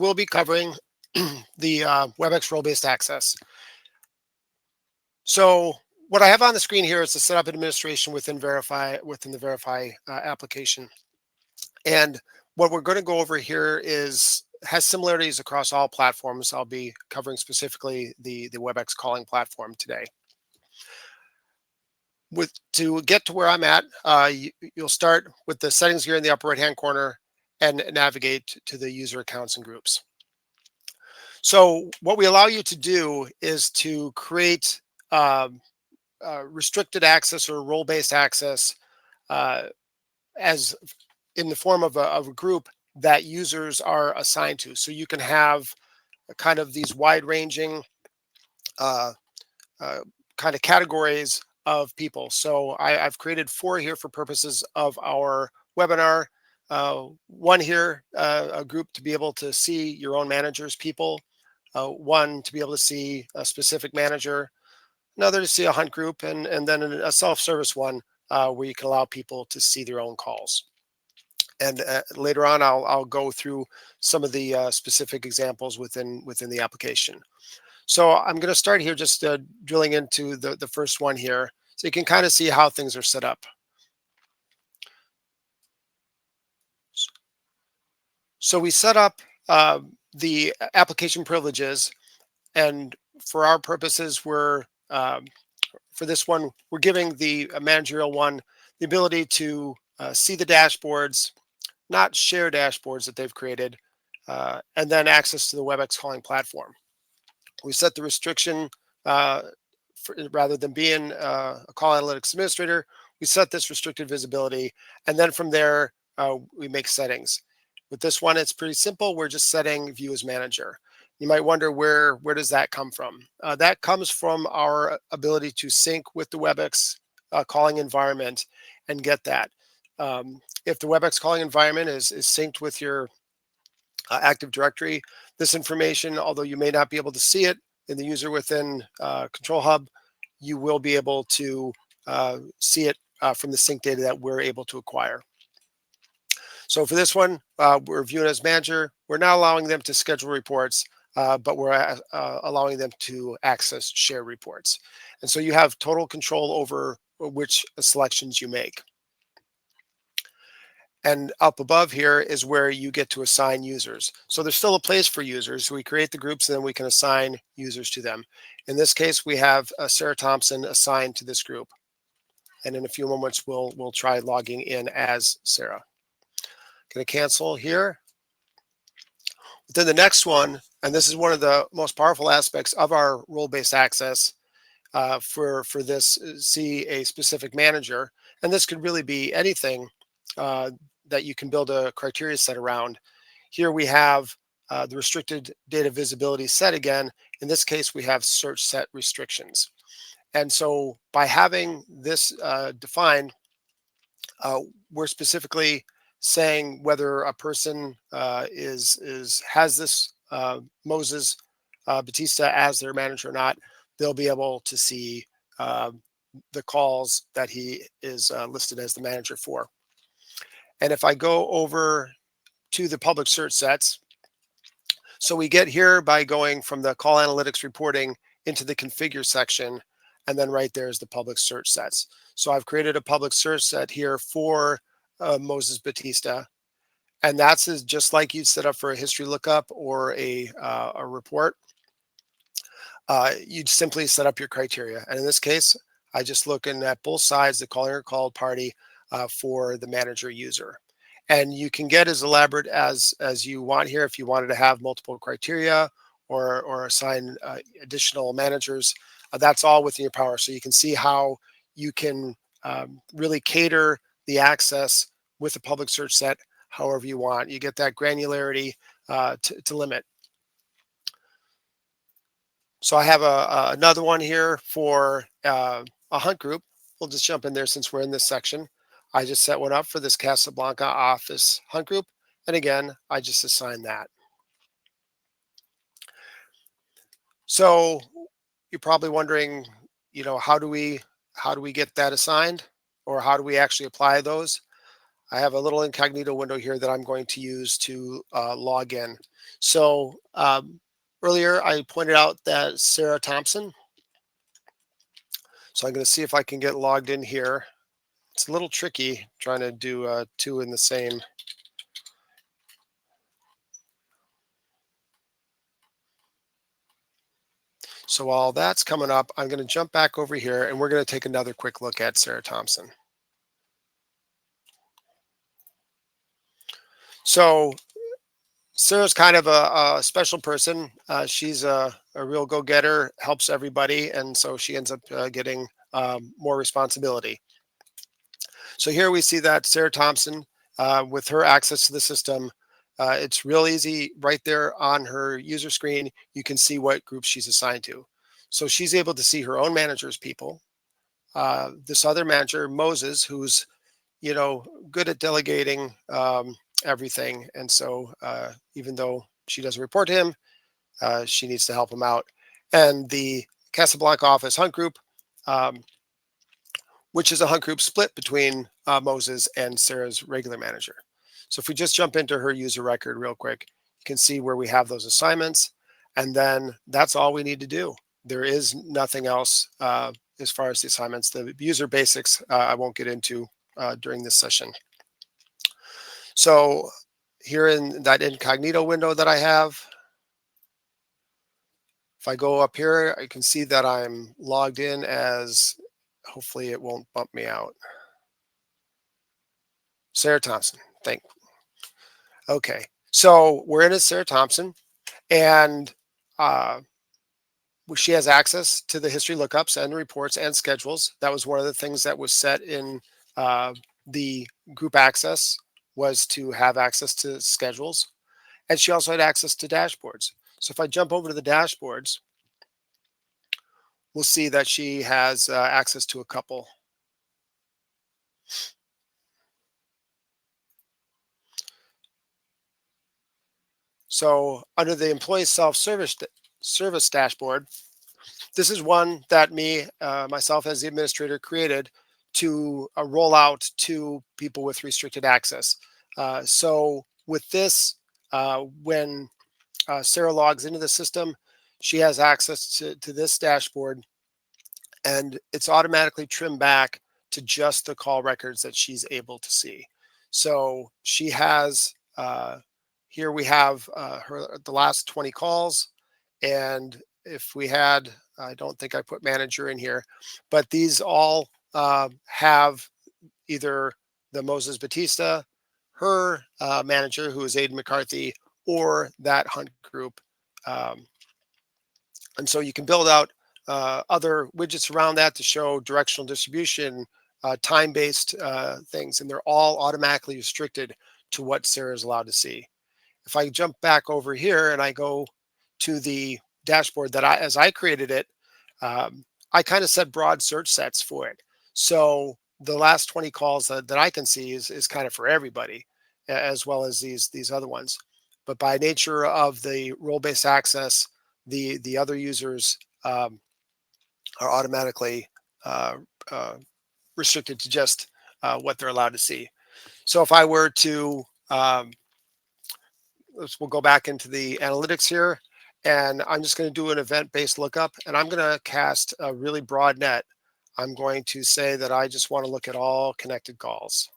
will be covering the Webex role-based access. So what I have on the screen here is the setup administration within the Verify application. And what we're going to go over here has similarities across all platforms. I'll be covering specifically the Webex Calling platform today. To get to where I'm at, you'll start with the settings here in the upper right-hand corner and navigate to the user accounts and groups. So what we allow you to do is to create restricted access or role-based access as in the form of a group that users are assigned to. So you can have kind of these wide-ranging kind of categories of people. So I've created 4 here for purposes of our webinar. One here, a group to be able to see your own manager's people. One to be able to see a specific manager. Another to see a hunt group, and then a self-service one where you can allow people to see their own calls. And later on, I'll go through some of the specific examples within the application. So I'm going to start here just drilling into the first one here, so you can kind of see how things are set up. So we set up the application privileges, and for our purposes, for this one, we're giving the managerial one the ability to see the dashboards, not share dashboards that they've created, and then access to the Webex calling platform. We set the restriction rather than being a call analytics administrator. We set this restricted visibility, and then from there we make settings. With this one, it's pretty simple. We're just setting view as manager. You might wonder where does that come from? That comes from our ability to sync with the Webex calling environment and get that. If the Webex calling environment is synced with your Active Directory, this information, although you may not be able to see it in the user within Control Hub, you will be able to see it from the sync data that we're able to acquire. So for this one, we're viewing as manager. We're not allowing them to schedule reports, but we're allowing them to access share reports. And so you have total control over which selections you make. And up above here is where you get to assign users. So there's still a place for users. We create the groups and then we can assign users to them. In this case, we have Sarah Thompson assigned to this group. And in a few moments, we'll try logging in as Sarah. Going to cancel here. Then the next one, and this is one of the most powerful aspects of our role-based access for this, see a specific manager. And this could really be anything that you can build a criteria set around. Here we have the restricted data visibility set again. In this case, we have search set restrictions. And so by having this defined, we're specifically saying whether a person has this Moses Batista as their manager or not. They'll be able to see the calls that he is listed as the manager for. And if I go over to the public search sets, so we get here by going from the call analytics reporting into the configure section, and then right there is the public search sets. So I've created a public search set here for Moses Batista, and that's just like you'd set up for a history lookup or a report. You'd simply set up your criteria, and in this case, I just looking at both sides, the calling or called party for the manager user. And you can get as elaborate as you want here if you wanted to have multiple criteria or assign additional managers. That's all within your power. So you can see how you can really cater the access with a public search set however you want. You get that granularity to limit. So I have another one here for a hunt group. We'll just jump in there since we're in this section. I just set one up for this Casablanca office hunt group. And again, I just assign that. So you're probably wondering, how do we get that assigned, or how do we actually apply those? I have a little incognito window here that I'm going to use to log in. So earlier I pointed out that Sarah Thompson. So I'm going to see if I can get logged in here. It's a little tricky trying to do two in the same. So while that's coming up, I'm going to jump back over here and we're going to take another quick look at Sarah Thompson. So Sarah's kind of a special person. She's a real go-getter, helps everybody, and so she ends up getting more responsibility. So here we see that Sarah Thompson, with her access to the system, it's real easy right there on her user screen. You can see what group she's assigned to. So she's able to see her own manager's people. This other manager, Moses, who's good at delegating everything, and so even though she doesn't report to him, she needs to help him out. And the Casablanca office hunt group, um, which is a hunt group split between Moses and Sarah's regular manager. So if we just jump into her user record real quick, you can see where we have those assignments, and then that's all we need to do. There is nothing else as far as the assignments. The user basics I won't get into during this session. So here in that incognito window that I have, if I go up here, I can see that I'm logged in as, hopefully it won't bump me out, Sarah Thompson. Okay, so we're in as Sarah Thompson, and she has access to the history lookups and reports and schedules. That was one of the things that was set in the group access, was to have access to schedules. And she also had access to dashboards. So if I jump over to the dashboards, we'll see that she has access to a couple. So under the employee self-service dashboard, this is one that myself as the administrator, created to roll out to people with restricted access. So with this, when Sarah logs into the system, she has access to this dashboard, and it's automatically trimmed back to just the call records that she's able to see. So she has, here we have the last 20 calls, and if we had, I don't think I put manager in here, but these all have either the Moses Batista, her manager, who is Aiden McCarthy, or that hunt group. And so you can build out other widgets around that to show directional distribution, time-based things, and they're all automatically restricted to what Sarah is allowed to see. If I jump back over here and I go to the dashboard that as I created it, I kind of set broad search sets for it. So the last 20 calls that I can see is kind of for everybody, as well as these other ones. But by nature of the role-based access, the other users are automatically restricted to just what they're allowed to see. So if I were to, we'll go back into the analytics here, and I'm just going to do an event-based lookup, and I'm going to cast a really broad net. I'm going to say that I just want to look at all connected calls.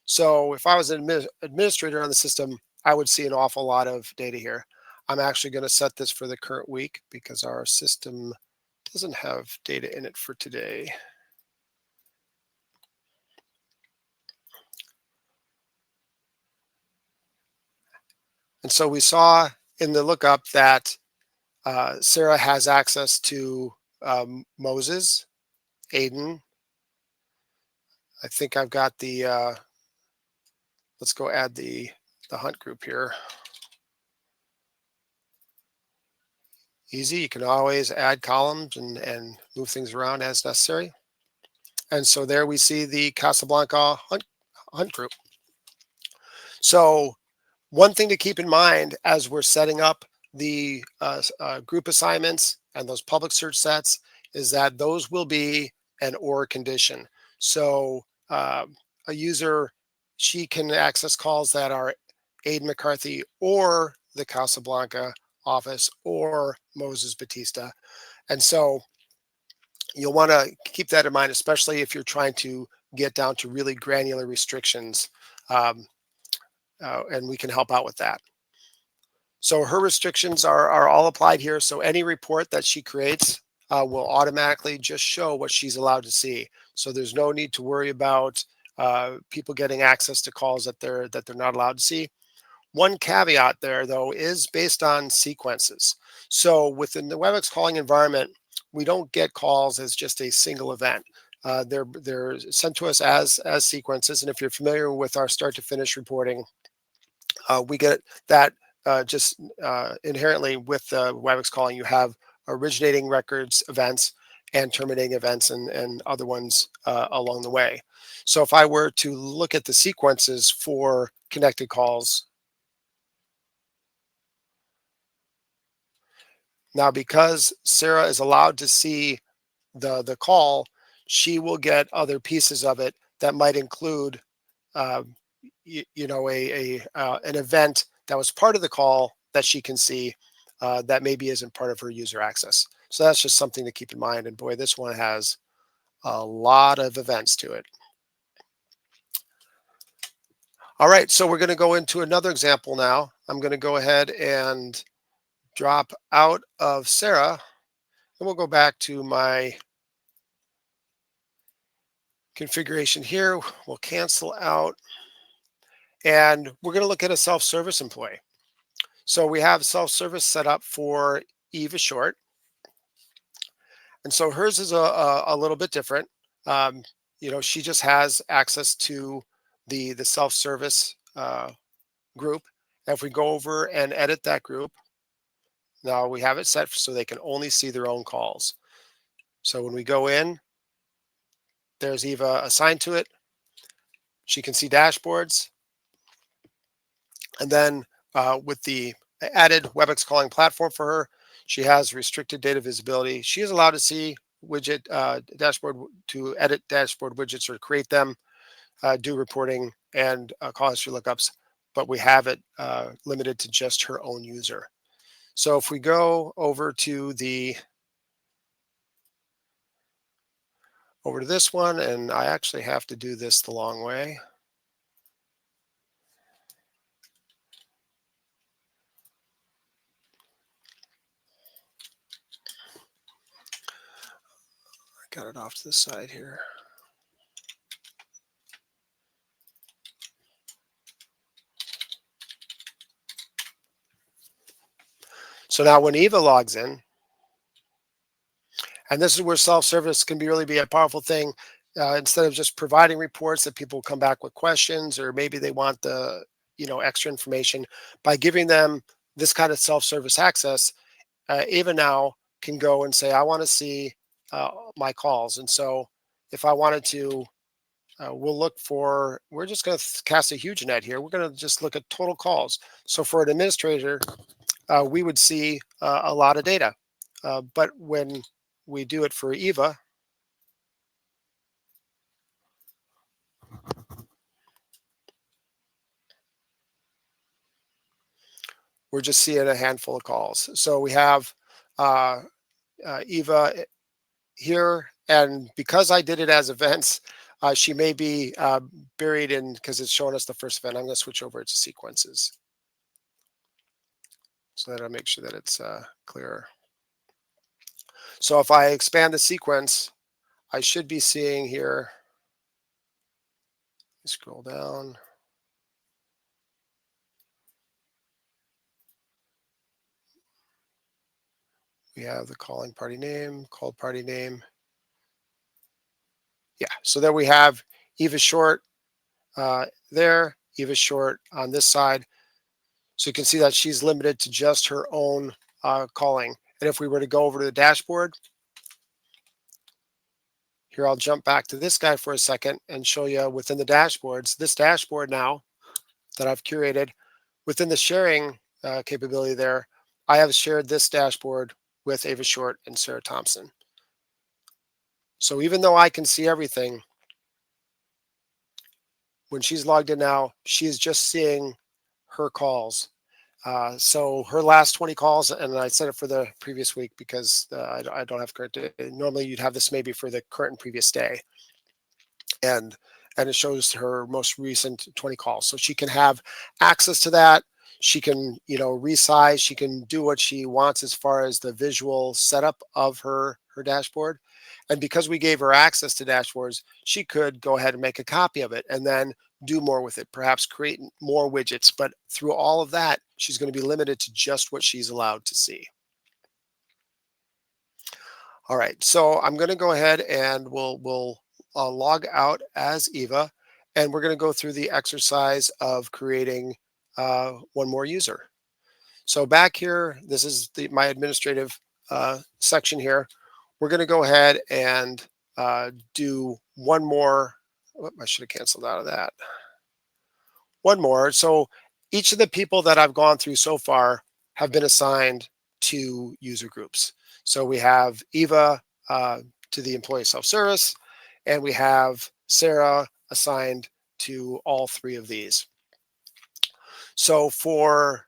So if I was an administrator on the system, I would see an awful lot of data here. I'm actually going to set this for the current week because our system doesn't have data in it for today. And so we saw in the lookup that Sarah has access to Moses, Aiden. I think I've got the, let's go add the hunt group here. Easy, you can always add columns and move things around as necessary. And so there we see the Casablanca hunt group. So one thing to keep in mind as we're setting up the group assignments and those public search sets is that those will be an or condition. So a user she can access calls that are Aiden McCarthy or the Casablanca office or Moses Batista. And so you'll want to keep that in mind, especially if you're trying to get down to really granular restrictions. Um, and we can help out with that. So her restrictions are all applied here. So any report that she creates will automatically just show what she's allowed to see. So there's no need to worry about people getting access to calls that they're not allowed to see. One caveat there, though, is based on sequences. So within the Webex calling environment, we don't get calls as just a single event. They're sent to us as sequences. And if you're familiar with our start to finish reporting, we get that just inherently with the Webex calling. You have originating records events and terminating events and other ones along the way. So if I were to look at the sequences for connected calls, now because Sarah is allowed to see the call, she will get other pieces of it that might include uh, an event that was part of the call that she can see that maybe isn't part of her user access. So that's just something to keep in mind. And boy, this one has a lot of events to it. All right, so we're going to go into another example now. I'm going to go ahead and drop out of Sarah, and we'll go back to my configuration here. We'll cancel out, and we're going to look at a self-service employee. So we have self-service set up for Eva Short. And so hers is a little bit different. She just has access to the self-service group. And if we go over and edit that group, now we have it set so they can only see their own calls. So when we go in, there's Eva assigned to it. She can see dashboards. And then with the added Webex calling platform for her, she has restricted data visibility. She is allowed to see widget dashboard, to edit dashboard widgets or create them, do reporting, and call history lookups, but we have it limited to just her own user. So if we go over to this one, and I actually have to do this the long way. I got it off to the side here. So now when Eva logs in, and this is where self-service can really be a powerful thing. Instead of just providing reports that people come back with questions, or maybe they want the extra information, by giving them this kind of self-service access, Eva now can go and say, I want to see my calls. And so if I wanted to, we're just going to cast a huge net here. We're going to just look at total calls. So for an administrator, we would see a lot of data. But when we do it for Eva, we're just seeing a handful of calls. So we have Eva here, and because I did it as events, she may be buried in, because it's showing us the first event. I'm going to switch over to sequences so that I'll make sure that it's clearer. So if I expand the sequence, I should be seeing here, scroll down. We have the calling party name, called party name. Yeah, so there we have Eva Short there, Eva Short on this side. So you can see that she's limited to just her own calling. And if we were to go over to the dashboard, here I'll jump back to this guy for a second and show you within the dashboards, this dashboard now that I've curated, within the sharing capability there, I have shared this dashboard with Ava Short and Sarah Thompson. So even though I can see everything, when she's logged in now, she is just seeing her calls. So her last 20 calls, and I set it for the previous week because I don't have current day. Normally you'd have this maybe for the current and previous day. And it shows her most recent 20 calls. So she can have access to that. She can, resize. She can do what she wants as far as the visual setup of her dashboard. And because we gave her access to dashboards, she could go ahead and make a copy of it and then do more with it, perhaps create more widgets. But through all of that, she's going to be limited to just what she's allowed to see. All right, so I'm going to go ahead and we'll log out as Eva, and we're going to go through the exercise of creating one more user. So back here, this is my administrative section here. We're going to go ahead and do one more. I should have canceled out of that. One more. So each of the people that I've gone through so far have been assigned to user groups. So we have Eva to the employee self-service, and we have Sarah assigned to all three of these. So for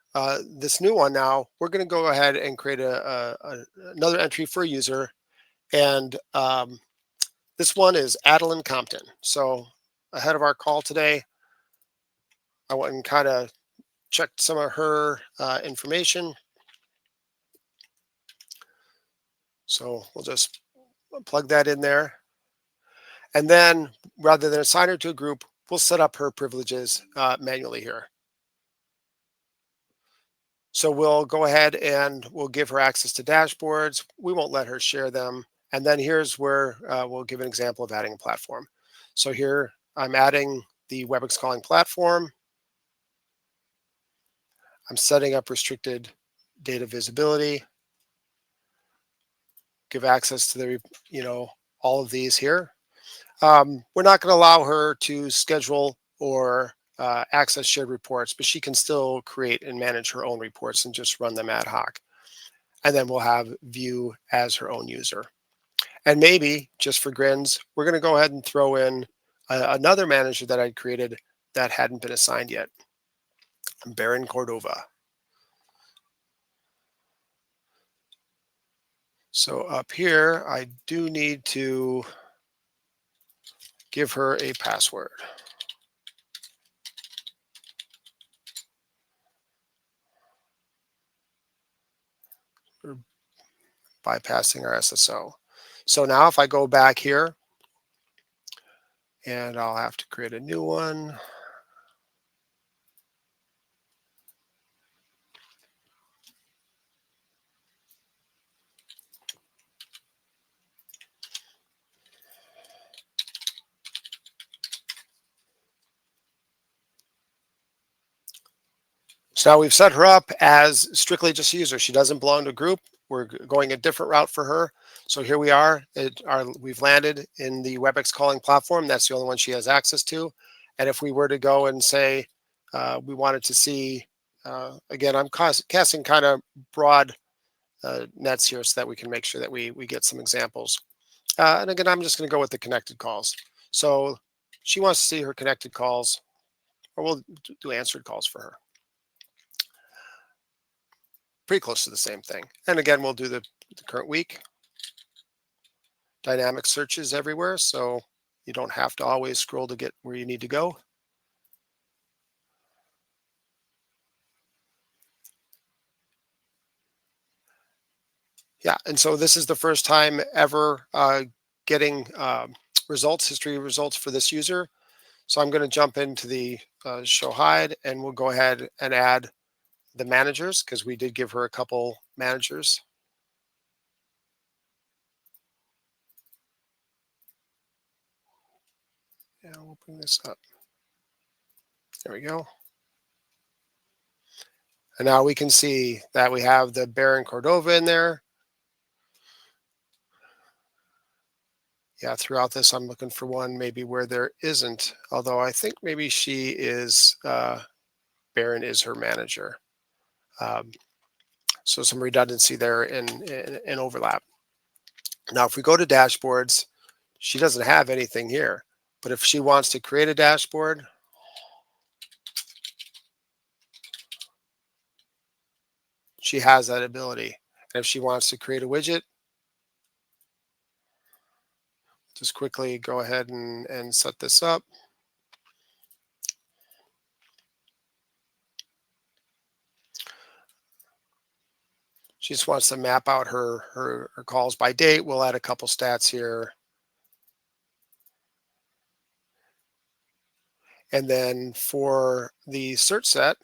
this new one now, we're going to go ahead and create another entry for a user. And this one is Adeline Compton. So ahead of our call today, I went and kind of checked some of her information. So we'll just plug that in there. And then rather than assign her to a group, we'll set up her privileges manually here. So we'll go ahead and we'll give her access to dashboards. We won't let her share them. And then here's where we'll give an example of adding a platform. So here I'm adding the Webex Calling platform. I'm setting up restricted data visibility. Give access to the, all of these here. We're not going to allow her to schedule or access shared reports, but she can still create and manage her own reports and just run them ad hoc. And then we'll have view as her own user. And maybe, just for grins, we're going to go ahead and throw in another manager that I'd created that hadn't been assigned yet, Baron Cordova. So up here, I do need to give her a password. We're bypassing our SSO. So now if I go back here, and I'll have to create a new one. So now we've set her up as strictly just a user. She doesn't belong to a group. We're going a different route for her. So here we are. We've landed in the Webex Calling platform. That's the only one she has access to. And if we were to go and say we wanted to see, again, I'm casting kind of broad nets here so that we can make sure that we get some examples. And again, I'm just going to go with the connected calls. So she wants to see her connected calls, or we'll do answered calls for her. Pretty close to the same thing. And again, we'll do the current week. Dynamic searches everywhere, so you don't have to always scroll to get where you need to go. Yeah, and so this is the first time ever getting history results for this user. So I'm going to jump into the show hide, and we'll go ahead and add the managers because we did give her a couple managers. Yeah, we'll bring this up. There we go. And now we can see that we have the Baron Cordova in there. Yeah, throughout this, I'm looking for one maybe where there isn't, although I think maybe she is, Baron is her manager. So some redundancy there in overlap. Now, if we go to dashboards, she doesn't have anything here. But if she wants to create a dashboard, she has that ability. And if she wants to create a widget, just quickly go ahead and set this up. She just wants to map out her calls by date. We'll add a couple stats here. And then for the search set,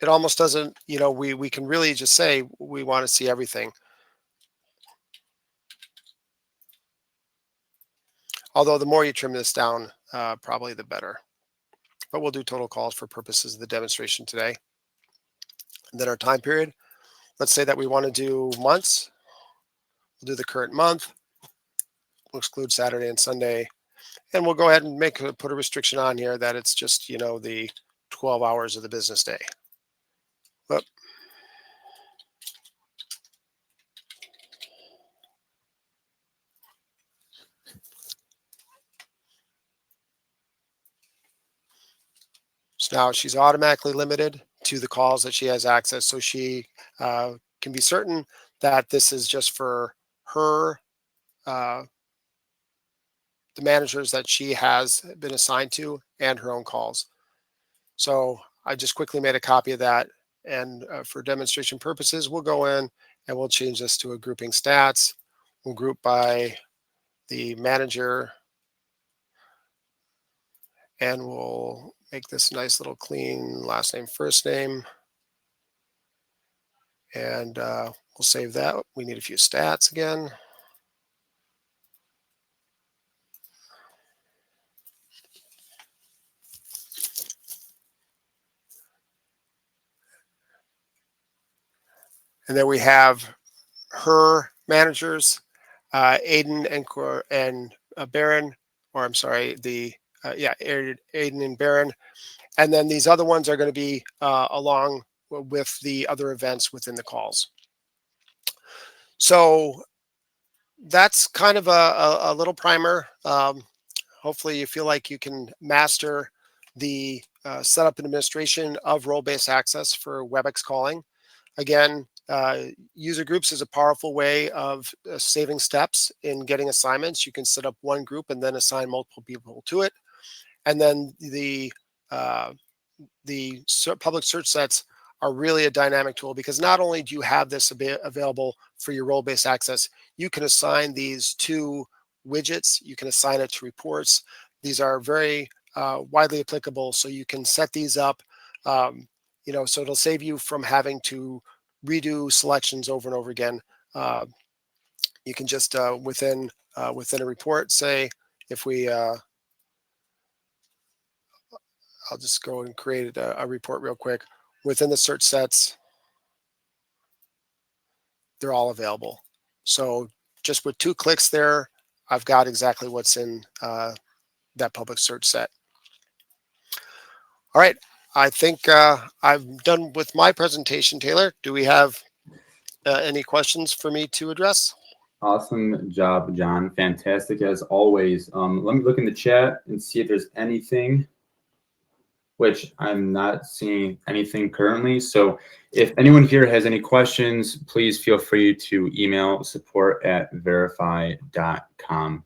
it almost doesn't, we can really just say we want to see everything. Although the more you trim this down, probably the better. But we'll do total calls for purposes of the demonstration today. And then our time period, let's say that we want to do months. We'll do the current month. We'll exclude Saturday and Sunday. And we'll go ahead and put a restriction on here that it's just, the 12 hours of the business day. Whoop. So now she's automatically limited to the calls that she has access. So she can be certain that this is just for her, the managers that she has been assigned to, and her own calls. So I just quickly made a copy of that. And for demonstration purposes, we'll go in and we'll change this to a grouping stats. We'll group by the manager. And we'll make this a nice little clean last name, first name. And we'll save that. We need a few stats again. And then we have her managers, Aiden and Baron, or I'm sorry, Aiden and Baron. And then these other ones are going to be along with the other events within the calls. So that's kind of a little primer. Hopefully you feel like you can master the setup and administration of role-based access for Webex calling. Again, user groups is a powerful way of saving steps in getting assignments. You can set up one group and then assign multiple people to it. And then the public search sets are really a dynamic tool, because not only do you have this available for your role-based access, you can assign these to widgets, you can assign it to reports. These are very widely applicable, so you can set these up, so it'll save you from having to redo selections over and over again. You can just within a report, say, if we I'll just go and create a report real quick. Within the search sets, they're all available. So just with 2 clicks there, I've got exactly what's in that public search set. All right, I think I'm done with my presentation, Taylor. Do we have any questions for me to address? Awesome job, John. Fantastic as always. Let me look in the chat and see if there's anything, which I'm not seeing anything currently. So if anyone here has any questions, please feel free to email support@verify.com.